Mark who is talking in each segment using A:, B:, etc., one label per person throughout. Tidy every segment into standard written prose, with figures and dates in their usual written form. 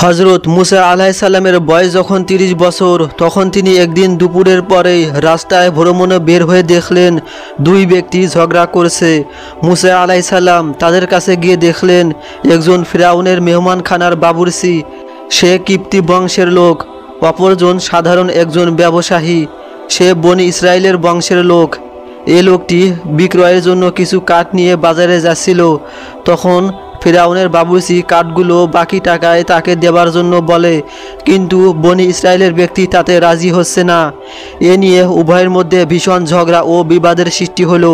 A: হজরত মুসা আলাইসাল্লামের বয়স যখন ৩০ বছর, তখন তিনি একদিন দুপুরের পরে রাস্তায় ভ্রমণে বের হয়ে দেখলেন দুই ব্যক্তি ঝগড়া করছে। মুসা আলাইসাল্লাম তাদের কাছে গিয়ে দেখলেন একজন ফিরাউনের মেহমানখানার বাবুর্চি, সে কিপ্তি বংশের লোক। অপরজন সাধারণ একজন ব্যবসায়ী, সে বনি ইসরায়েলের বংশের লোক। এ লোকটি বিক্রয়ের জন্য কিছু কাঠ নিয়ে বাজারে যাচ্ছিল। তখন ফিরাউনের বাবুর্চি কাঠগুলো বাকি টাকায় তাকে দেবার জন্য বলে, কিন্তু বনি ইসরায়েলের ব্যক্তি তাতে রাজি হচ্ছে না। এ নিয়ে উভয়ের মধ্যে ভীষণ ঝগড়া ও বিবাদের সৃষ্টি হলো।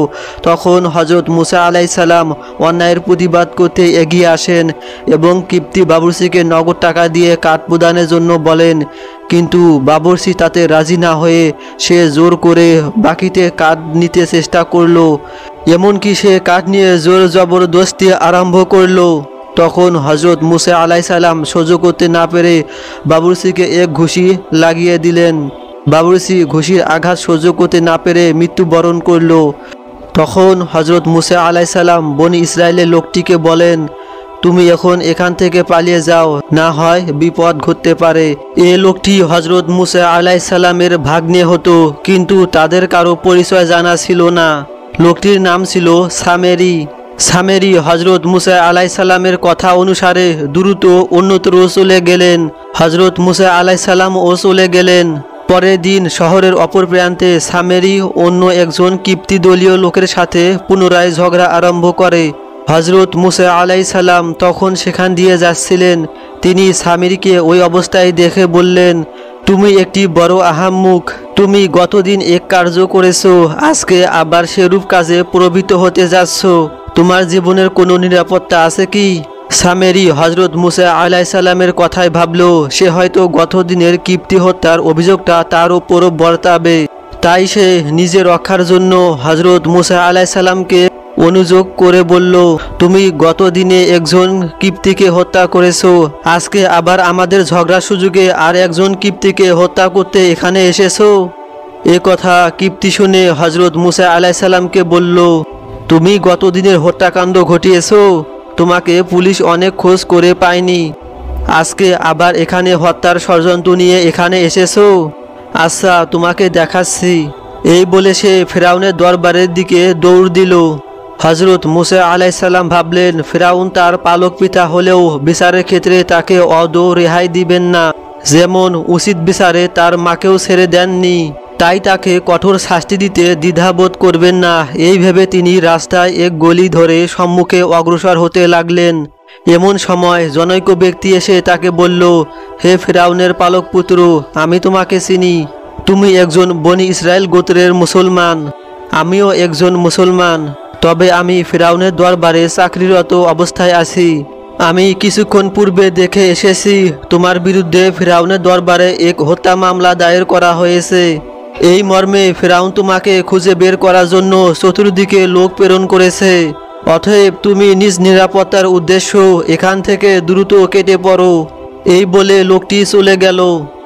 A: তখন হজরত মুসা আলাইসাল্লাম অন্যায়ের প্রতিবাদ করতে এগিয়ে আসেন এবং কিপ্তি বাবুর্চিকে নগদ টাকা দিয়ে কাঠ প্রদানের জন্য বলেন, কিন্তু বাবুর্চি তাতে রাজি না হয়ে সে জোর করে বাকিতে কাঠ নিতে চেষ্টা করলো। এমনকি সে কাঠ নিয়ে জোর জবরদস্তি আরম্ভ করলো। তখন হজরত মুসা আলাইসাল্লাম সহ্য করতে না পেরে বাবুর্চিকে এক ঘুষি লাগিয়ে দিলেন। বাবুর্চি ঘুষির আঘাত সহ্য করতে না পেরে মৃত্যুবরণ করল। তখন হজরত মুসা আলাইসাল্লাম বনি ইসরায়েলের লোকটিকে বলেন, তুমি এখন এখান থেকে পালিয়ে যাও, না হয় বিপদ ঘটতে পারে। এ লোকটি হজরত মুসা আলাইসাল্লামের ভাগ্নে হতো, কিন্তু তাদের কারো পরিচয় জানা ছিল না। লোকটির নাম ছিল সামেরি। সামেরি হজরত মুসা আলাইসাল্লামের কথা অনুসারে দ্রুত অন্যত্র চলে গেলেন। হজরত মুসা আলাইসাল্লামও চলে গেলেন। পরের দিন শহরের অপর প্রান্তে সামেরি অন্য একজন কিপ্তি দলীয় লোকের সাথে পুনরায় ঝগড়া আরম্ভ করে। হজরত মুসা আলাইসাল্লাম তখন সেখান দিয়ে যাচ্ছিলেন। তিনি সামেরিকে ওই অবস্থায় দেখে বললেন, তুমি একটি বড় আহাম্মুক। তুমি গতদিন এক কার্য করেছো, আজকে আবার সেরূপ কাজে প্রবৃত্ত হতে যাচ্ছ। তোমার জীবনের কোনো নিরাপত্তা আছে কি? সামেরি হজরত মুসা আলাইসাল্লামের কথায় ভাবল, সে হয়তো গতদিনের কিপ্তি হত্যার অভিযোগটা তার উপর বর্তাবে। তাই সে নিজের রক্ষার জন্য হজরত মুসা আলাইসাল্লামকে অনুযোগ করে বলল, তুমি গতদিনে একজন কিপ্তিকে হত্যা করেছো, আজকে আবার আমাদের ঝগড়ার সুযোগে আর একজন কিপ্তিকে হত্যা করতে এখানে এসেছো। এ কথা কিপ্তি শুনে হজরত মুসা আলাইসাল্লামকে বলল, তুমি গতদিনের হত্যাকাণ্ড ঘটিয়েছো, তোমাকে পুলিশ অনেক খোঁজ করে পায়নি, আজকে আবার এখানে হত্যার ষড়যন্ত্র নিয়ে এখানে এসেছো। আচ্ছা, তোমাকে দেখাচ্ছি। এই বলে সে ফিরাউনের দরবারের দিকে দৌড় দিল। হজরত মুসা আলাইসাল্লাম ভাবলেন, ফিরাউন তার পালক পিতা হলেও বিচারের ক্ষেত্রে তাকে আদৌ রেহাই দিবেন না। যেমন উচিত বিচারে তার মাকেও ছেড়ে দেননি, তাই তাকে কঠোর শাস্তি দিতে দ্বিধাবোধ করবেন না। এই ভেবে তিনি রাস্তায় এক গলি ধরে সম্মুখে অগ্রসর হতে লাগলেন। এমন সময় জনৈক ব্যক্তি এসে তাকে বলল, হে ফিরাউনের পালক পুত্র, আমি তোমাকে চিনি। তুমি একজন বনি ইসরায়েল গোত্রের মুসলমান, আমিও একজন মুসলমান। তবে আমি ফিরাউনের দরবারে চাকরিরত অবস্থায় আছি। আমি কিছুক্ষণ পূর্বে দেখে এসেছি তোমার বিরুদ্ধে ফিরাউনের দরবারে এক হত্যা মামলা দায়ের করা হয়েছে। এই মর্মে ফিরাউন তোমাকে খুঁজে বের করার জন্য চতুর্দিকে লোক প্রেরণ করেছে। অতএব তুমি নিজ নিরাপত্তার উদ্দেশ্য এখান থেকে দ্রুত কেটে পড়ো। এই বলে লোকটি চলে গেল।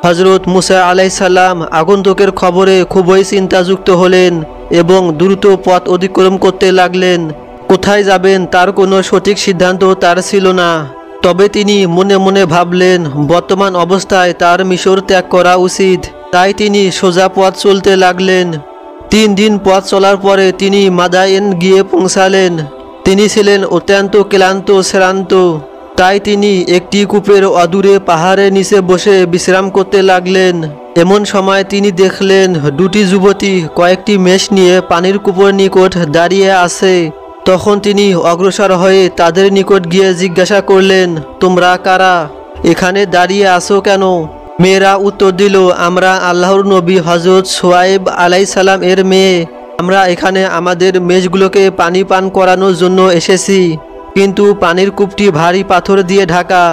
A: হজরত মুসা আলাইসাল্লাম আগন্তুকের খবরে খুবই চিন্তাযুক্ত হলেন এবং দ্রুত পথ অতিক্রম করতে লাগলেন। কোথায় যাবেন তার কোনো সঠিক সিদ্ধান্ত তার ছিল না। তবে তিনি মনে মনে ভাবলেন, বর্তমান অবস্থায় তার মিশর ত্যাগ করা উচিত। তাই তিনি সোজা পথ চলতে লাগলেন। 3 দিন পথ চলার পরে তিনি মাদায়েন গিয়ে পৌঁছালেন। তিনি ছিলেন অত্যন্ত ক্লান্ত শ্রান্ত, তাই তিনি একটি কূপের অদূরে পাহাড়ের নিচে বসে বিশ্রাম করতে লাগলেন। এমন সময় তিনি দেখলেন দুটি যুবতী কয়েকটি মেষ নিয়ে পানির কূপের নিকট দাঁড়িয়ে আছে। তখন তিনি অগ্রসর হয়ে তাদের নিকট গিয়ে জিজ্ঞাসা করলেন, তোমরা কারা? এখানে দাঁড়িয়ে আছো কেন? মেয়েরা উত্তর দিল, আমরা আল্লাহর নবী হজরত সোয়াইব আলাইসাল্লাম এর মেয়ে। আমরা এখানে আমাদের মেষগুলোকে পানি পান করানোর জন্য এসেছি, কিন্তু পানির কূপটি ভারী পাথর দিয়ে ঢাকা,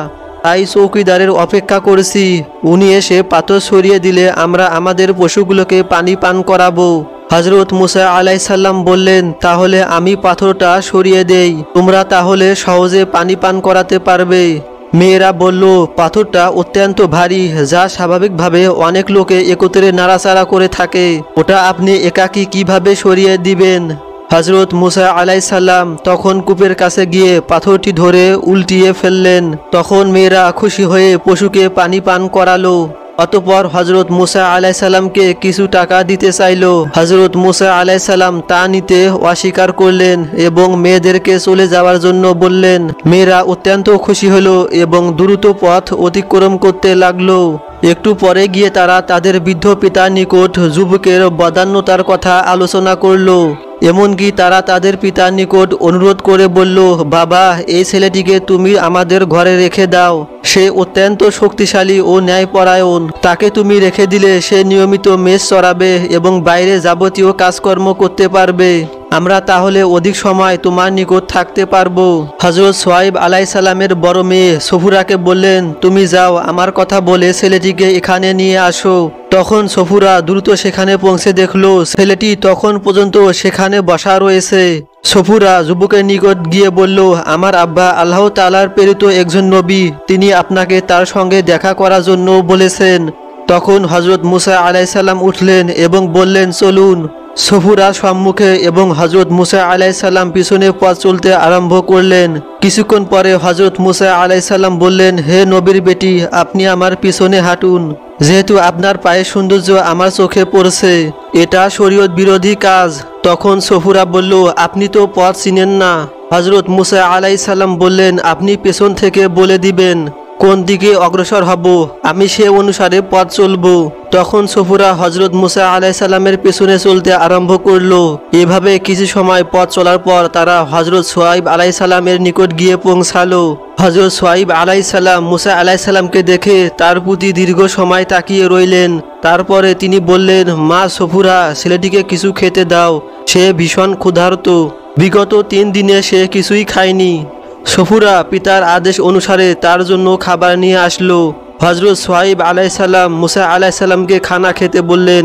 A: তাই চৌকিদারের অপেক্ষা করছি। উনি এসে পাথর সরিয়ে দিলে আমরা আমাদের পশুগুলোকে পানি পান করাবো। হজরত মুসা আলাইসাল্লাম বললেন, তাহলে আমি পাথরটা সরিয়ে দেই, তোমরা তাহলে সহজে পানি পান করাতে পারবে। মেয়েরা বলল, পাথরটা অত্যন্ত ভারী, যা স্বাভাবিকভাবে অনেক লোকে একত্রে নাড়াচাড়া করে থাকে, ওটা আপনি একাকী কিভাবে সরিয়ে দিবেন? হযরত মুসা আলাইসাল্লাম তখন কূপের কাছে গিয়ে পাথরটি ধরে উল্টিয়ে ফেললেন। তখন মেয়েরা খুশি হয়ে পশুকে পানি পান করালো। অতঃপর হযরত মুসা আলাইসাল্লামকে কিছু টাকা দিতে চাইল। হযরত মুসা আলাইসাল্লাম তা নিতে অস্বীকার করলেন এবং মেয়েদেরকে চলে যাওয়ার জন্য বললেন। মেয়েরা অত্যন্ত খুশি হলো এবং দ্রুত পথ অতিক্রম করতে লাগলো। একটু পরে গিয়ে তারা তাদের বৃদ্ধ পিতার নিকট যুবকের বদান্যতার কথা আলোচনা করলো। এমনকি তারা তাদের পিতার নিকট অনুরোধ করে বলল, বাবা, এই ছেলেটিকে তুমি আমাদের ঘরে রেখে দাও। সে অত্যন্ত শক্তিশালী ও ন্যায়পরায়ণ। তাকে তুমি রেখে দিলে সে নিয়মিত মেষ চড়াবে এবং বাইরে যাবতীয় কাজকর্ম করতে পারবে। আমরা তাহলে অধিক সময় তোমার নিকট থাকতে পারবো। হযরত সোয়াইব আলাইসাল্লামের বড় মেয়ে সফুরাকে বললেন, তুমি যাও, আমার কথা বলে ছেলেটিকে এখানে নিয়ে আসো। তখন সফুরা দ্রুত সেখানে পৌঁছে দেখলো ছেলেটি তখন পর্যন্ত সেখানে বসা রয়েছে। সফুরা যুবকের নিকট গিয়ে বলল, আমার আব্বা আল্লাহ তাআলার প্রেরিত একজন নবী, তিনি আপনাকে তার সঙ্গে দেখা করার জন্য বলেছেন। তখন হযরত মুসা আলাইসাল্লাম উঠলেন এবং বললেন, চলুন। সফুরা সম্মুখে এবং হযরত মুসা আলাইসাল্লাম পিছনে পথ চলতে আরম্ভ করলেন। কিছুক্ষণ পরে হযরত মুসা আলাইসাল্লাম বললেন, হে নবীর বেটি, আপনি আমার পিছনে হাঁটুন। যেহেতু আপনার পায়ের সৌন্দর্য আমার চোখে পড়ছে, এটা শরীয়ত বিরোধী কাজ। তখন সফুরা বলল, আপনি তো পথ চিনেন না। হযরত মুসা আলাইসাল্লাম বললেন, আপনি পেছন থেকে বলে দিবেন কোন দিকে অগ্রসর হব, আমি সে অনুসারে পথ চলব। তখন সফুরা হযরত মুসা আলাইসাল্লামের পেছনে চলতে আরম্ভ করলো। এভাবে কিছু সময় পথ চলার পর তারা হযরত সোয়াইব আলাইসাল্লামের নিকট গিয়ে পৌঁছালো। হযরত সোয়াইব আলাইসাল্লাম মুসা আলাইসাল্লামকে দেখে তার প্রতি দীর্ঘ সময় তাকিয়ে রইলেন। তারপরে তিনি বললেন, মা সফুরা, ছেলেটিকে কিছু খেতে দাও, সে ভীষণ ক্ষুধার্ত। বিগত 3 দিনে সে কিছুই খায়নি। সফুরা পিতার আদেশ অনুসারে তার জন্য খাবার নিয়ে আসলো। হযরত সোয়াইব আলাইসাল্লাম মুসা আলাইসাল্লামকে খানা খেতে বললেন।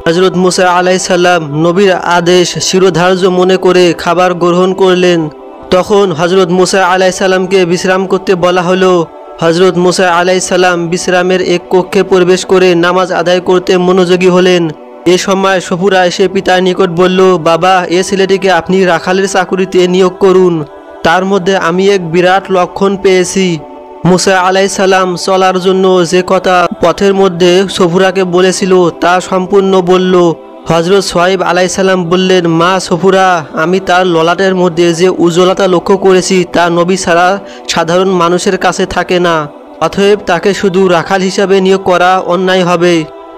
A: হযরত মুসা আলাইসাল্লাম নবীর আদেশ শিরোধার্য মনে করে খাবার গ্রহণ করলেন। তখন হযরত মুসা আলাইসাল্লামকে বিশ্রাম করতে বলা হলো। হযরত মুসা আলাইসাল্লাম বিশ্রামের এক কক্ষে প্রবেশ করে নামাজ আদায় করতে মনোযোগী হলেন। এ সময় সফুরা এসে পিতার নিকট বলল, বাবা, এ ছেলেটিকে আপনি রাখালের চাকুরিতে নিয়োগ করুন। তার মধ্যে আমি এক বিরাট লক্ষণ পেয়েছি। মুসা আলাইসাল্লাম চলার জন্য যে কথা পথের মধ্যে সফুরাকে বলেছিল তা সম্পূর্ণ বলল। হযরত সোয়াইব আলাইসাল্লাম বললেন, মা সফুরা, আমি তার ললাটের মধ্যে যে উজ্জ্বলতা লক্ষ্য করেছি তা নবী ছাড়া সাধারণ মানুষের কাছে থাকে না। অতএব তাকে শুধু রাখাল হিসাবে নিয়োগ করা অন্যায় হবে।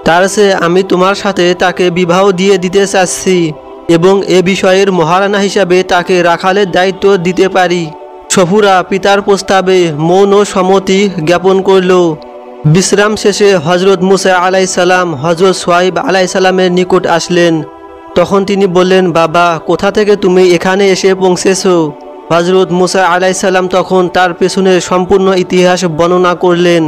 A: তার চেয়ে আমি তোমার সাথে তাকে বিবাহ দিয়ে দিতে চাচ্ছি এবং এ বিষয়ের মহারানা হিসাবে তাকে রাখালের দায়িত্ব দিতে পারি। সফুরা পিতার প্রস্তাবে মৌন সম্মতি জ্ঞাপন করল। বিশ্রাম শেষে হযরত মুসা আলাইসাল্লাম হযরত সোয়াইব আলাইসাল্লামের নিকট আসলেন। তখন তিনি বললেন, বাবা, কোথা থেকে তুমি এখানে এসে পৌঁছেছো? হযরত মুসা আলাইসাল্লাম তখন তার পেছনের সম্পূর্ণ ইতিহাস বর্ণনা করলেন।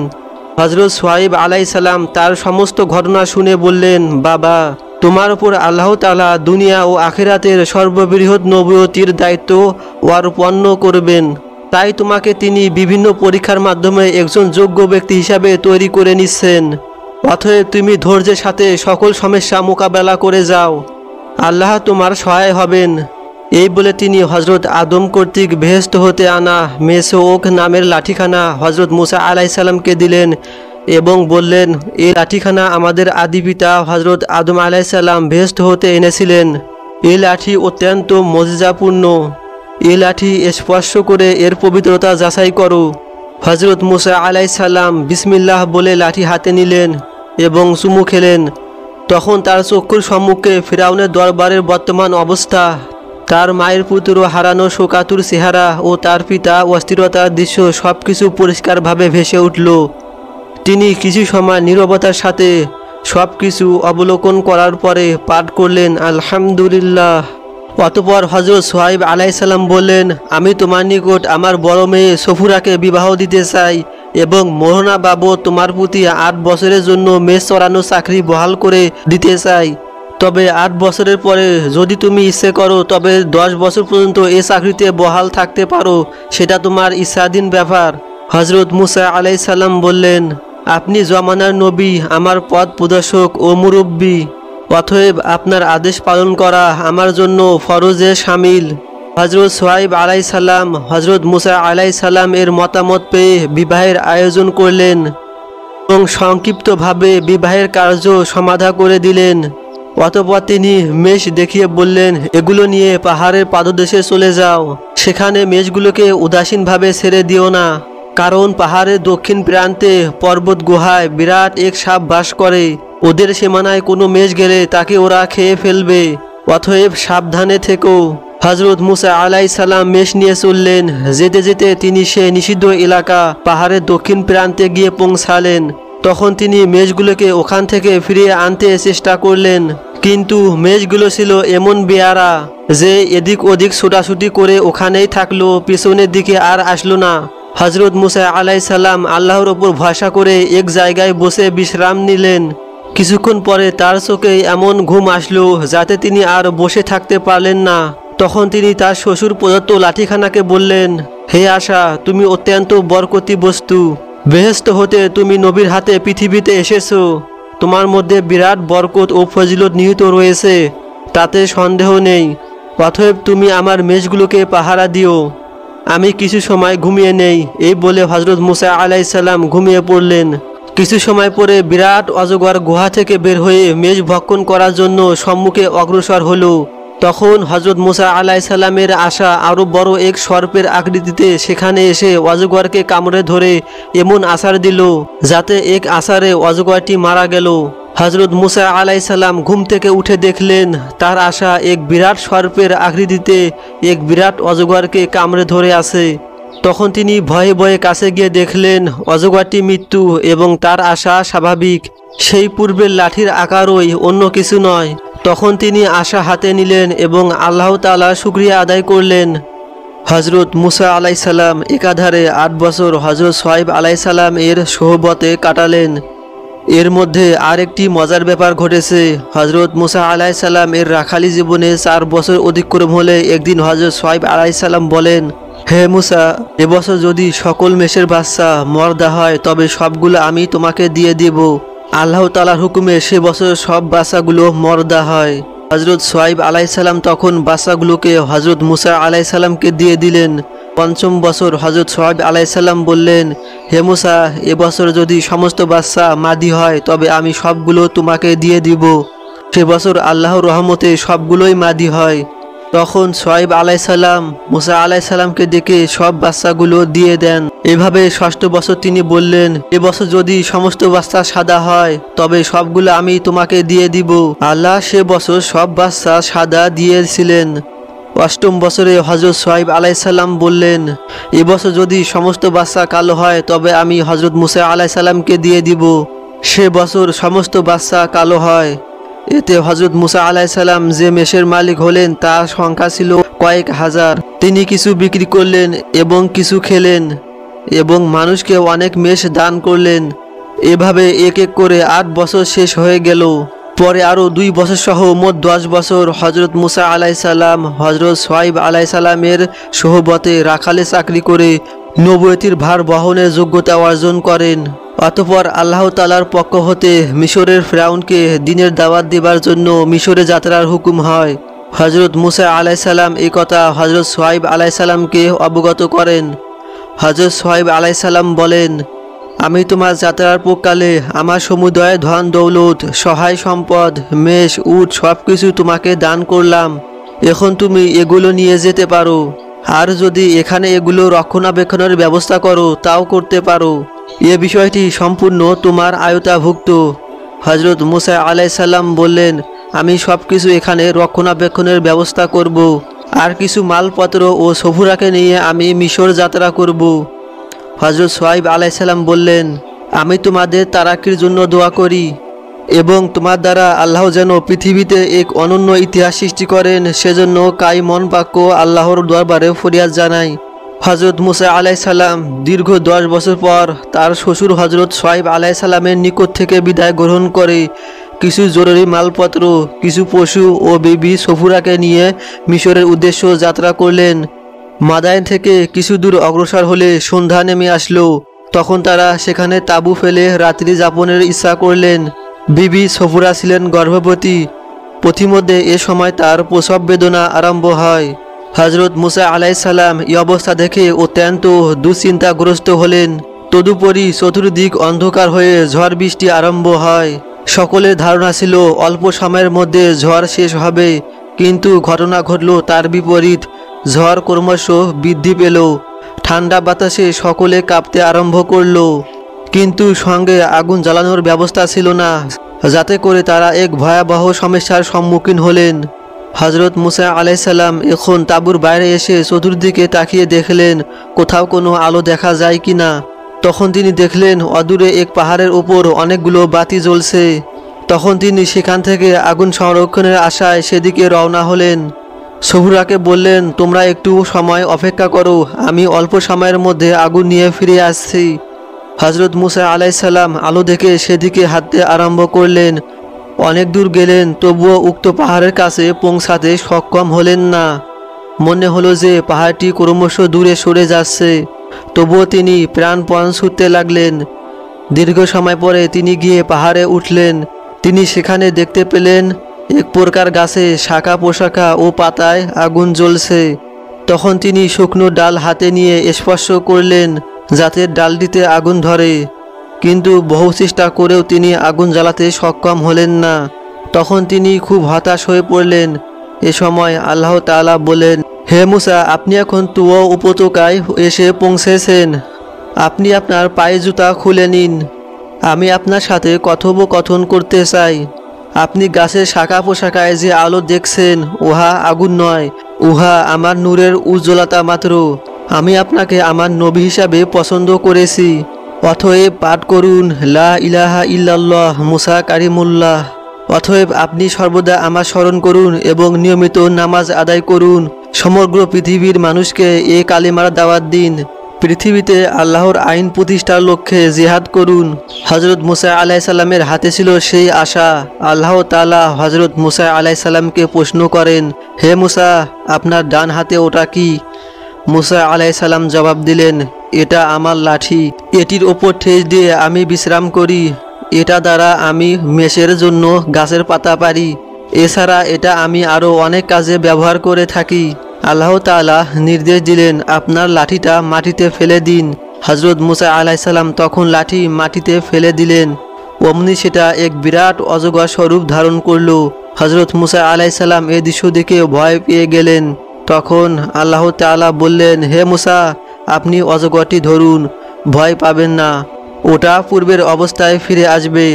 A: হযরত সোয়াইব আলাইসাল্লাম তার সমস্ত ঘটনা শুনে বললেন, বাবা, তোমার উপর আল্লাহ তাআলা দুনিয়া ও আখিরাতের সর্ববৃহৎ নবুয়তির দায়িত্ব অর্পণ করবেন। তাই তোমাকে তিনি বিভিন্ন পরীক্ষার মাধ্যমে একজন যোগ্য ব্যক্তি হিসাবে তৈরি করে নিচ্ছেন। অতএব তুমি ধৈর্যের সাথে সকল সমস্যা মোকাবেলা করে যাও, আল্লাহ তোমার সহায় হবেন। এই বলে তিনি হযরত আদম কর্তৃক বেহেশত হতে আনা মেসোক নামের লাঠিখানা হযরত মুসা আলাইসাল্লামকে দিলেন এবং বললেন, এই লাঠিখানা আমাদের আদি পিতা হযরত আদম আলাইসাল্লাম বেহেশত হতে এনেছিলেন। এই লাঠি অত্যন্ত মজিজাপূর্ণ। এই লাঠি স্পর্শ করে এর পবিত্রতা যাচাই করো। হযরত মুসা আলাইসাল্লাম বিসমিল্লাহ বলে লাঠি হাতে নিলেন এবং চুমু খেলেন। তখন তার চক্ষুর সম্মুখে ফিরাউনের দরবারের বর্তমান অবস্থা, তার মায়ের পুত্র হারানো শোকাতুর চেহারা ও তার পিতা অস্থিরতার দৃশ্য সবকিছু পরিষ্কারভাবে ভেসে উঠল। তিনি কিছু সময় নীরবতার সাথে সবকিছু অবলোকন করার পরে পাঠ করলেন, আলহামদুলিল্লাহ। অতঃপর হযরত সোহাইব আলাইসাল্লাম বললেন, আমি তোমার নিকট আমার বড় মেয়ে সফুরাকে বিবাহ দিতে চাই এবং মোহনা বাবু তোমার প্রতি 8 বছরের জন্য মেষ চড়ানো চাকরি বহাল করে দিতে চাই। তবে 8 বছরের পরে যদি তুমি ইচ্ছে করো তবে 10 বছর পর্যন্ত এ চাকরিতে বহাল থাকতে পারো, সেটা তোমার ইচ্ছাধীন ব্যাপার। হযরত মুসা আলাইসাল্লাম বললেন, আপনি জমানার নবী, আমার পথ প্রদর্শক ও মুরব্বী। অতএব আপনার আদেশ পালন করা আমার জন্য ফরজে শামিল। হজরত সোহাইব আলাইসাল্লাম হজরত মুসা আলাইসাল্লাম এর মতামত পেয়ে বিবাহের আয়োজন করলেন এবং সংক্ষিপ্তভাবে বিবাহের কার্য সমাধা করে দিলেন। অতঃপর তিনি মেষ দেখিয়ে বললেন, এগুলো নিয়ে পাহাড়ের পাদদেশে চলে যাও। সেখানে মেষগুলোকে উদাসীনভাবে ছেড়ে দিও না, কারণ পাহাড়ের দক্ষিণ প্রান্তে পর্বত গুহায় বিরাট এক সাপ বাস করে। ওদের সীমানায় কোনো মেষ গেলে তাকে ওরা খেয়ে ফেলবে, অতএব সাবধানে থেকো। হজরত মুসা আলাইসাল্লাম মেষ নিয়ে চললেন। যেতে যেতে তিনি সে নিষিদ্ধ এলাকা পাহাড়ের দক্ষিণ প্রান্তে গিয়ে পৌঁছালেন। তখন তিনি মেষগুলোকে ওখান থেকে ফিরিয়ে আনতে চেষ্টা করলেন, কিন্তু মেষগুলো ছিল এমন বেয়ারা যে এদিক ওদিক ছোটাছুটি করে ওখানেই থাকলো, পিছনের দিকে আর আসলো না। হজরত মুসা আলাইসাল্লাম আল্লাহর ওপর ভরসা করে এক জায়গায় বসে বিশ্রাম নিলেন। কিছুক্ষণ পরে তার চোখে এমন ঘুম আসলো যাতে তিনি আর বসে থাকতে পারলেন না। তখন তিনি তার শ্বশুর প্রদত্ত লাঠিখানাকে বললেন, হে আশা, তুমি অত্যন্ত বরকতি বস্তু। বেহেশত হতে তুমি নবীর হাতে পৃথিবীতে এসেছো। তোমার মধ্যে বিরাট বরকত ও ফজিলত নিহিত রয়েছে, তাতে সন্দেহ নেই। অতএব তুমি আমার মেষগুলোকে পাহারা দিও, আমি কিছু সময় ঘুমিয়ে নেই। এই বলে হজরত মুসা আলাইসাল্লাম ঘুমিয়ে পড়লেন। কিছু সময় পরে বিরাট অজগর গুহা থেকে বের হয়ে মেষ ভক্ষণ করার জন্য সম্মুখে অগ্রসর হলো। তখন হজরত মুসা আলাইসাল্লামের আশা আরও বড় এক সর্পের আকৃতিতে সেখানে এসে অজগরকে কামড়ে ধরে এমন আছাড় দিল যাতে এক আছাড়ে অজগরটি মারা গেল। হজরত মুসা আলাইসাল্লাম ঘুম থেকে উঠে দেখলেন তার আশা এক বিরাট সর্পের আকৃতিতে এক বিরাট অজগরকে কামড়ে ধরে আছে। তখন তিনি ভয়ে ভয়ে কাছে গিয়ে দেখলেন অজগরটি মৃত্যু এবং তার আশা স্বাভাবিক, সেই পূর্বের লাঠির আকারই, অন্য কিছু নয়। তখন তিনি আশা হাতে নিলেন এবং আল্লাহ তাআলার শুকরিয়া আদায় করলেন। হজরত মুসা আলাইসাল্লাম একাধারে 8 বছর হজরত সোহাইব আলাইসাল্লাম এর সোহবতে কাটালেন। এর মধ্যে আরেকটি মজার ব্যাপার ঘটেছে। হজরত মুসা আলাইসাল্লাম এর রাখালি জীবনে 4 বছর অতিক্রম হলে একদিন হজরত সোহাইব আলাইসাল্লাম বলেন, হে মুসা, এবছর যদি সকল মেষের বাচ্চা মর্দা হয় তবে সবগুলো আমি তোমাকে দিয়ে দিব। আল্লাহ তাআলার হুকুমে সে বছর সব বাচ্চাগুলো মর্দা হয়। হজরত সোহাইব আলাইসাল্লাম তখন বাচ্চাগুলোকে হজরত মুসা আলাইসাল্লামকে দিয়ে দিলেন। 5ম বছর হজরত সোহাইব আলাইসাল্লাম বললেন, হে মুসা, এবছর যদি সমস্ত বাচ্চা মাদি হয় তবে আমি সবগুলো তোমাকে দিয়ে দিব। সে বছর আল্লাহর রহমতে সবগুলোই মাদি হয়। তখন সোহাইব আলাইসাল্লাম মুসা আলাইসাল্লামকে ডেকে সব বাচ্চাগুলো দিয়ে দেন। এভাবে 6ষ্ঠ বছর তিনি বললেন, এবছর যদি সমস্ত বাচ্চা সাদা হয় তবে সবগুলো আমি তোমাকে দিয়ে দিব। আল্লাহ সে বছর সব বাচ্চা সাদা দিয়েছিলেন। 8ম বছরে হজরত সোহাইব আলাইসাল্লাম বললেন, এবছর যদি সমস্ত বাচ্চা কালো হয় তবে আমি হজরত মুসা আলাইসাল্লামকে দিয়ে দিব। সে বছর সমস্ত বাচ্চা কালো হয়। এতে হজরত মুসা আলাইসাল্লাম যে মেষের মালিক হলেন তার সংখ্যা ছিল কয়েক হাজার। তিনি কিছু বিক্রি করলেন এবং কিছু খেলেন এবং মানুষকে অনেক মেষ দান করলেন। এভাবে এক এক করে 8 বছর শেষ হয়ে গেল। পরে আরও 2 বছর সহ মোট 10 বছর হজরত মুসা আলাইসাল্লাম হজরত সোহাইব আলাইসাল্লামের সোহবতে রাখালে চাকরি করে নবুয়তির ভার বহনের যোগ্যতা অর্জন করেন। অতঃপর আল্লাহ তাআলার পক্ষ হতে মিশরের ফেরাউনকে দ্বীনের দাওয়াত দেবার জন্য মিশরে যাত্রার হুকুম হয়। হজরত মুসা আলাইসাল্লাম এই কথা হজরত সোহাইব আলাইসাল্লামকে অবগত করেন। হজরত সোহাইব আলাইসাল্লাম বলেন, আমি তোমার যাত্রার পূর্বকালে আমার সমুদয় ধন দৌলত, সহায় সম্পদ, মেষ, উট সব কিছু তোমাকে দান করলাম। এখন তুমি এগুলো নিয়ে যেতে পারো, আর যদি এখানে এগুলো রক্ষণাবেক্ষণের ব্যবস্থা করো তাও করতে পারো। এ বিষয়টি সম্পূর্ণ তোমার আয়তাভুক্ত। হজরত মুসা আলাইসাল্লাম বললেন, আমি সব কিছু এখানে রক্ষণাবেক্ষণের ব্যবস্থা করব, আর কিছু মালপত্র ও সফুরাকে নিয়ে আমি মিশর যাত্রা করব। হজরত সোহাইব আলাইসাল্লাম বললেন, আমি তোমাদের তারাক্কির জন্য দোয়া করি এবং তোমার দ্বারা আল্লাহ যেন পৃথিবীতে এক অনন্য ইতিহাস সৃষ্টি করেন সেজন্য কাইমন বাক্য আল্লাহর দরবারে ফরিয়াদ জানাই। হজরত মুসা আলাইসাল্লাম দীর্ঘ 10 বছর পর তার শ্বশুর হজরত সোহাইব আলাইসাল্লামের নিকট থেকে বিদায় গ্রহণ করে কিছু জরুরি মালপত্র, কিছু পশু ও বেবি সফুরাকে নিয়ে মিশরের উদ্দেশ্য যাত্রা করলেন। মাদায়েন থেকে কিছু দূর অগ্রসর হলে সন্ধ্যা নেমে আসলো। তখন তারা সেখানে তাঁবু ফেলে রাত্রি যাপনের ইচ্ছা করলেন। বিবি সফুরা ছিলেন গর্ভবতী। পথিমধ্যে এ সময় তার প্রসব বেদনা আরম্ভ হয়। হজরত মুসা আলাইসাল্লাম এই অবস্থা দেখে অত্যন্ত দুশ্চিন্তাগ্রস্ত হলেন। তদুপরি চতুর্দিক অন্ধকার হয়ে ঝড় বৃষ্টি আরম্ভ হয়। সকলের ধারণা ছিল অল্প সময়ের মধ্যে ঝড় শেষ হবে, কিন্তু ঘটনা ঘটল তার বিপরীত। ঝড় ক্রমশ বৃদ্ধি পেল। ঠান্ডা বাতাসে সকলে কাঁপতে আরম্ভ করল, কিন্তু সঙ্গে আগুন জ্বালানোর ব্যবস্থা ছিল না, যাতে করে তারা এক ভয়াবহ সমস্যার সম্মুখীন হলেন। হজরত মুসা আলাইসাল্লাম এখন তাঁবুর বাইরে এসে চতুর্দিকে তাকিয়ে দেখলেন কোথাও কোনো আলো দেখা যায় কিনা। তখন তিনি দেখলেন অদূরে এক পাহাড়ের উপর অনেকগুলো বাতি জ্বলছে। তখন তিনি সেখান থেকে আগুন সংরক্ষণের আশায় সেদিকে রওনা হলেন। সহুরাকে বললেন, তোমরা একটু সময় অপেক্ষা করো, আমি অল্প সময়ের মধ্যে আগুন নিয়ে ফিরে আসছি। হজরত মুসা আলাইসাল্লাম আলো দেখে সেদিকে হাঁটতে আরম্ভ করলেন। অনেক দূর গেলেন, তবুও উক্ত পাহাড়ের কাছে পৌঁছাতে সক্ষম হলেন না। মনে হলো যে পাহাড়টি ক্রমশ দূরে সরে যাচ্ছে। তবুও তিনি প্রাণপণ ছুটতে লাগলেন। দীর্ঘ সময় পরে তিনি গিয়ে পাহাড়ে উঠলেন। তিনি সেখানে দেখতে পেলেন এক প্রকার গাছে শাখা পোশাখা ও পাতায় আগুন জ্বলছে। তখন তিনি শুকনো ডাল হাতে নিয়ে স্পর্শ করলেন যাতে ডালটিতে আগুন ধরে, কিন্তু বহু চেষ্টা করেও তিনি আগুন জ্বালাতে সক্ষম হলেন না। তখন তিনি খুব হতাশ হয়ে পড়লেন। এ সময় আল্লাহ তাআলা বলেন, হে মুসা, আপনি এখন তুয়া উপত্যকায় এসে পৌঁছেছেন। আপনি আপনার পায়ে জুতা খুলে নিন। আমি আপনার সাথে কথোপকথন করতে চাই। আপনি গাছের শাখা পোশাকায় যে আলো দেখছেন, উহা আগুন নয়, উহা আমার নূরের উজ্জ্বলতা মাত্র। আমি আপনাকে আমার নবী হিসাবে পছন্দ করেছি। অতএব পাঠ করুন লা ইলাহা ইল্লাল্লাহ মুসা কারিমুল্লাহ। অতএব আপনি সর্বদা আমার স্মরণ করুন এবং নিয়মিত নামাজ আদায় করুন। সমগ্র পৃথিবীর মানুষকে এ কালিমার দাওয়াত দিন। পৃথিবীতে আল্লাহর আইন প্রতিষ্ঠার লক্ষ্যে জিহাদ করুন। হজরত মুসা আলাইসাল্লামের হাতে ছিল সেই আশা। আল্লাহ তাআলা হজরত মুসা আলাইসাল্লামকে প্রশ্ন করেন, হে মুসা, আপনার ডান হাতে ওটা কি? মুসা আলাইসাল্লাম জবাব দিলেন, এটা আমার লাঠি। এটির ওপর ঠেস দিয়ে আমি বিশ্রাম করি। এটা দ্বারা আমি মেষের জন্য গাছের পাতা পারি। এছাড়া এটা আমি আরও অনেক কাজে ব্যবহার করে থাকি। আল্লাহ তাআলা নির্দেশ দিলেন, আপনার লাঠিটা মাটিতে ফেলে দিন। হজরত মুসা আলাইসাল্লাম তখন লাঠি মাটিতে ফেলে দিলেন। অমনি সেটা এক বিরাট অজগর স্বরূপ ধারণ করল। হজরত মুসা আলাইসাল্লাম এ দৃশ্য দেখে ভয় পেয়ে গেলেন। তখন আল্লাহ তাআলা বললেন, হে মুসা, আপনি অজগরটি ধরুন, ভয় পাবেন না, ওটা পূর্বের অবস্থায় ফিরে আসবে।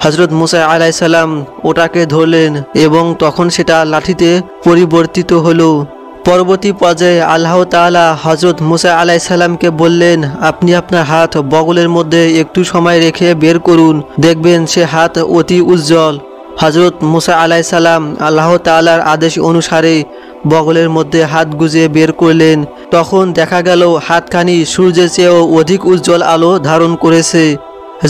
A: হজরত মুসা আলাইসাল্লাম ওটাকে ধরলেন এবং তখন সেটা লাঠিতে পরিবর্তিত হলো। পরবর্তী পর্যায়ে আল্লাহ তাআলা হজরত মুসা আলাইসাল্লামকে বললেন, আপনি আপনার হাত বগলের মধ্যে একটু সময় রেখে বের করুন, দেখবেন সে হাত অতি উজ্জ্বল। হজরত মুসা আলাইসাল্লাম আল্লাহ তাআলার আদেশ অনুসারে বগলের মধ্যে হাত গুজে বের করলেন। তখন দেখা গেল হাতখানি সূর্যের চেয়েও অধিক উজ্জ্বল আলো ধারণ করেছে,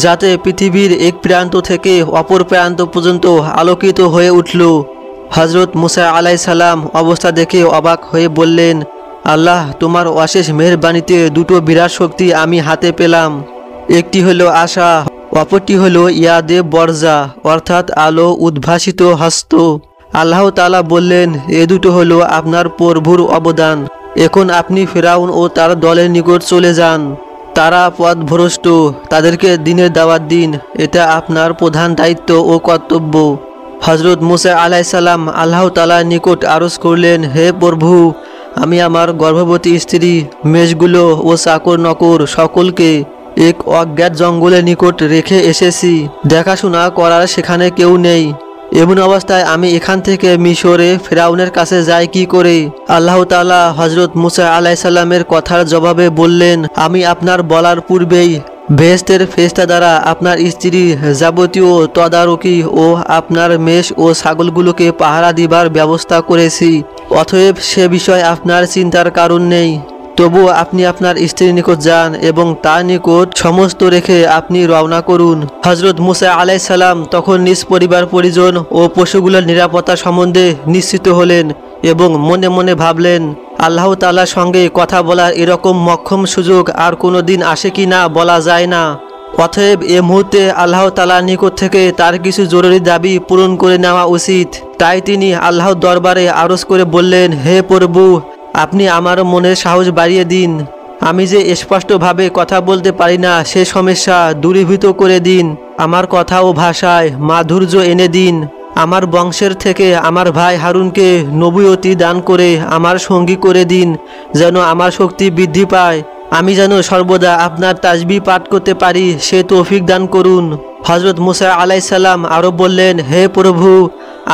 A: যাতে পৃথিবীর এক প্রান্ত থেকে অপর প্রান্ত পর্যন্ত আলোকিত হয়ে উঠল। হজরত মুসা আলাইসাল্লাম অবস্থা দেখে অবাক হয়ে বললেন, আল্লাহ, তোমার অশেষ মেহেরবানিতে দুটো বিরাট শক্তি আমি হাতে পেলাম। একটি হলো আশা, অপরটি হলো ইয়াদে বরজা, অর্থাৎ আলো উদ্ভাসিত হস্ত। আল্লাহ তাআলা বললেন, এ দুটো হলো আপনার প্রভুর অবদান। এখন আপনি ফিরআউন ও তার দলের নিকট চলে যান। তারা পথভ্রষ্ট, তাদেরকে দ্বীনের দাওয়াত দিন। এটা আপনার প্রধান দায়িত্ব ও কর্তব্য। হজরত মুসা আলাইসাল্লাম আল্লাহ তাআলার নিকট আরজ করলেন, হে প্রভু, আমি আমার গর্ভবতী স্ত্রী, মেষগুলো ও চাকর নকর সকলকে এক অজ্ঞাত জঙ্গলের নিকট রেখে এসেছি। দেখাশোনা করার সেখানে কেউ নেই। এমন অবস্থায় আমি এখান থেকে মিশরে ফিরআউনের কাছে যাই কি করে? আল্লাহ তাআলা হজরত মুসা আলাইসাল্লামের কথার জবাবে বললেন, আমি আপনার বলার পূর্বেই বেহেশতের ফেরেশতা দ্বারা আপনার স্ত্রীর যাবতীয় তদারকি ও আপনার মেষ ও ছাগলগুলোকে পাহারা দিবার ব্যবস্থা করেছি। অতএব সে বিষয়ে আপনার চিন্তার কারণ নেই। তবু আপনি আপনার স্ত্রীর নিকট যান এবং তার নিকট সমস্ত রেখে আপনি রওনা করুন। হজরত মুসা আলাইসাল্লাম তখন নিজ পরিবার পরিজন ও পশুগুলোর নিরাপত্তা সম্বন্ধে নিশ্চিত হলেন এবং মনে মনে ভাবলেন, আল্লাহ তাআলার সঙ্গে কথা বলার এরকম মক্ষম সুযোগ আর কোনো দিন আসে কি না বলা যায় না। অতএব এ মুহূর্তে আল্লাহ তাআলার নিকট থেকে তার কিছু জরুরি দাবি পূরণ করে নেওয়া উচিত। তাই তিনি আল্লাহর দরবারে আরজ করে বললেন, হে প্রভু, আপনি আমার মনের সাহস বাড়িয়ে দিন। আমি যে স্পষ্টভাবে কথা বলতে পারি না সে সমস্যা দূরীভূত করে দিন। আমার কথা ও ভাষায় মাধুর্য এনে দিন। আমার বংশের থেকে আমার ভাই হারুনকে নবুয়তি দান করে আমার সঙ্গী করে দিন, যেন আমার শক্তি বৃদ্ধি পায়। আমি যেন সর্বদা আপনার তাসবিহ পাঠ করতে পারি সে তৌফিক দান করুন। হযরত মুসা আলাইহিস সালাম আরও বললেন, হে প্রভু,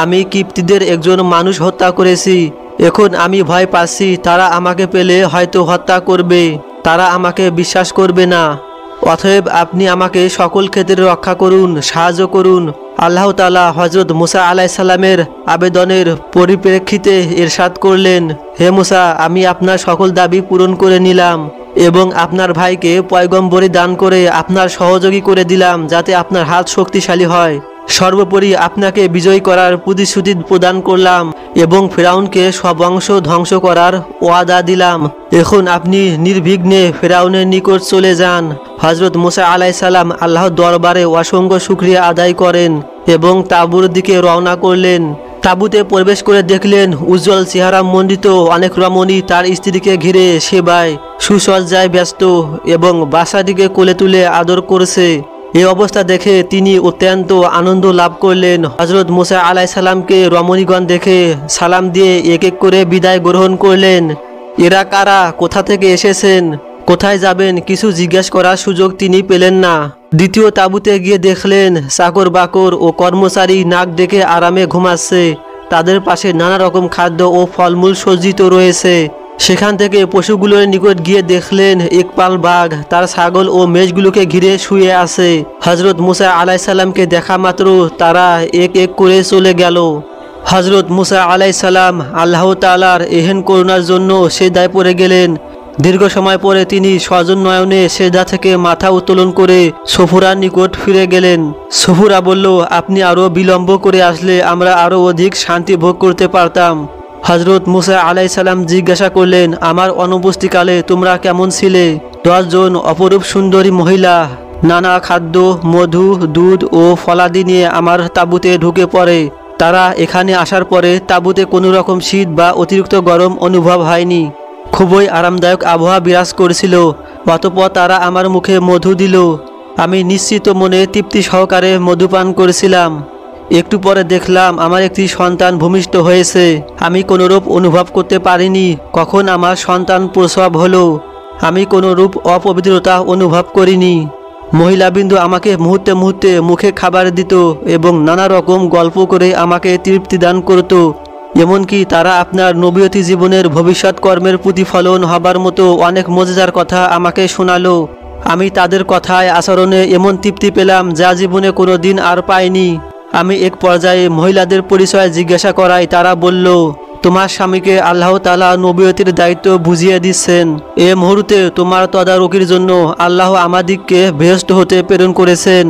A: আমি কিপ্তিদের একজন মানুষ হত্যা করেছি। এখন আমি ভয় পাচ্ছি তারা আমাকে পেলে হয়তো হত্যা করবে, তারা আমাকে বিশ্বাস করবে না। অতএব আপনি আমাকে সকল ক্ষেত্রে রক্ষা করুন, সাহায্য করুন। আল্লাহ তাআলা হযরত মুসা আলাইহিস সালামের আবেদনের পরিপ্রেক্ষিতে ইরশাদ করলেন, হে মুসা, আমি আপনার সকল দাবি পূরণ করে নিলাম এবং আপনার ভাইকে পয়গম্বরী দান করে আপনার সহযোগী করে দিলাম, যাতে আপনার হাত শক্তিশালী হয়। সর্বোপরি আপনাকে বিজয় করার প্রতিশ্রুতি প্রদান করলাম এবং ফেরাউনকে সবংশ ধ্বংস করার ওয়াদা দিলাম। এখন আপনি নির্বিঘ্নে ফেরাউনের নিকট চলে যান। হযরত মুসা আলাইহিস সালাম আল্লাহর দরবারে অসংখ্য শুকরিয়া আদায় করেন এবং তাঁবুর দিকে রওনা করলেন। তাঁবুতে প্রবেশ করে দেখলেন উজ্জ্বল চেহারা মণ্ডিত অনেক রমণী তার স্ত্রীকে ঘিরে সেবায় সুসজ্জায় ব্যস্ত এবং বাসাটিকে কোলে তুলে আদর করছে। এই অবস্থা দেখে তিনি অত্যন্ত আনন্দ লাভ করলেন। হযরত মুসা আলাইহিস সালামকে রমণীগণ দেখে সালাম দিয়ে এক এক করে বিদায় গ্রহণ করলেন। এরা কারা, কোথা থেকে এসেছেন, কোথায় যাবেন কিছু জিজ্ঞেস করার সুযোগ তিনি পেলেন না। দ্বিতীয় তাঁবুতে গিয়ে দেখলেন চাকর বাকর ও কর্মচারী নাক ডেকে আরামে ঘুমাচ্ছে। তাদের পাশে নানা রকম খাদ্য ও ফলমূল সজ্জিত রয়েছে। সেখান থেকে পশুগুলোর নিকট গিয়ে দেখলেন এক পাল বাঘ তার ছাগল ও মেষগুলোকে ঘিরে শুয়ে আছে। হযরত মুসা আলাইহিস সালামকে দেখা মাত্র তারা এক এক করে চলে গেল। হযরত মুসা আলাইহিস সালাম আল্লাহ তাআলার এহেন করুণার জন্য সিজদায় পড়ে গেলেন। দীর্ঘ সময় পরে তিনি স্বজন নয়নে সিজদা থেকে মাথা উত্তোলন করে সফুরার নিকট ফিরে গেলেন। সফুরা বলল, আপনি আরও বিলম্ব করে আসলে আমরা আরও অধিক শান্তি ভোগ করতে পারতাম। হযরত মুসা আলাইহিস সালাম জিজ্ঞাসা করলেন, আমার অনুপস্থিতিকালে তোমরা কেমন ছিলে? 10 জন অপরূপ সুন্দরী মহিলা নানা খাদ্য, মধু, দুধ ও ফলাদি নিয়ে আমার তাঁবুতে ঢুকে পড়ে। তারা এখানে আসার পরে তাঁবুতে কোনো রকম শীত বা অতিরিক্ত গরম অনুভব হয়নি। খুবই আরামদায়ক আবহাওয়া বিরাজ করছিল। অতঃপর তারা আমার মুখে মধু দিল। আমি নিশ্চিত মনে তৃপ্তি সহকারে মধুপান করেছিলাম। একটু পরে দেখলাম আমার একটি সন্তান ভূমিষ্ঠ হয়েছে। আমি কোনোরূপ অনুভব করতে পারিনি কখন আমার সন্তান প্রসব হলো। আমি কোনোরূপ অপবিত্রতা অনুভব করিনি। মহিলাবিন্দু আমাকে মুহূর্তে মুহূর্তে মুখে খাবার দিত এবং নানা রকম গল্প করে আমাকে তৃপ্তি দান করত। এমনকি তারা আপনার নবীয়তী জীবনের ভবিষ্যৎ কর্মের প্রতিফলন হবার মতো অনেক মজাদার কথা আমাকে শোনালো। আমি তাদের কথায় আচরণে এমন তৃপ্তি পেলাম যা জীবনে কোনো দিন আর পাইনি। আমি এক পর্যায়ে মহিলাদের পরিচয় জিজ্ঞাসা করাই তারা বলল, তোমার স্বামীকে আল্লাহ তাআলা নবীয়তির দায়িত্ব বুঝিয়ে দিচ্ছেন। এ মুহূর্তে তোমার তদারকির জন্য আল্লাহ আমাদিগকে বেহেশত হতে প্রেরণ করেছেন।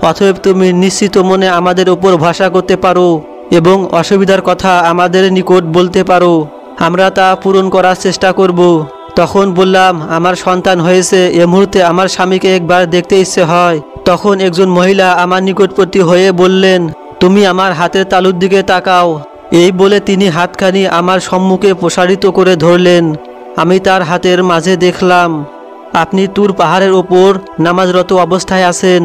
A: অতএব তুমি নিশ্চিত মনে আমাদের উপর ভরসা করতে পারো এবং অসুবিধার কথা আমাদের নিকট বলতে পারো। আমরা তা পূরণ করার চেষ্টা করব। তখন বললাম, আমার সন্তান হয়েছে, এ মুহূর্তে আমার স্বামীকে একবার দেখতে ইচ্ছে হয়। তখন একজন মহিলা আমার নিকটবর্তী হয়ে বললেন, তুমি আমার হাতের তালুর দিকে তাকাও। এই বলে তিনি হাতখানি আমার সম্মুখে প্রসারিত করে ধরলেন। আমি তার হাতের মাঝে দেখলাম আপনি তুর পাহাড়ের ওপর নামাজরত অবস্থায় আছেন।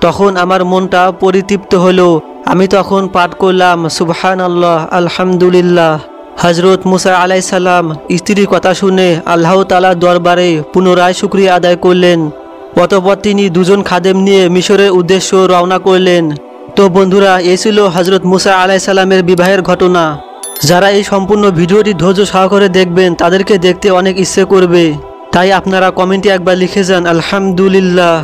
A: তখন আমার মনটা পরিতৃপ্ত হলো। আমি তখন পাঠ করলাম, সুবহানাল্লাহ, আলহামদুলিল্লাহ। হযরত মুসা আলাইহিস সালাম স্ত্রীর কথা শুনে আল্লাহ তাআলার দরবারে পুনরায় শুকরিয়া আদায় করলেন। অতঃপর তিনি দুজন খাদেম নিয়ে মিশরের উদ্দেশ্য রওনা করলেন। তো বন্ধুরা, এই ছিল হযরত মুসা আলাইহিস সালামের বিবাহের ঘটনা। যারা এই সম্পূর্ণ ভিডিওটি ধৈর্য সহকারে দেখবেন তাদেরকে দেখতে অনেক ইচ্ছে করবে। তাই আপনারা কমেন্টে একবার লিখে যান আলহামদুলিল্লাহ।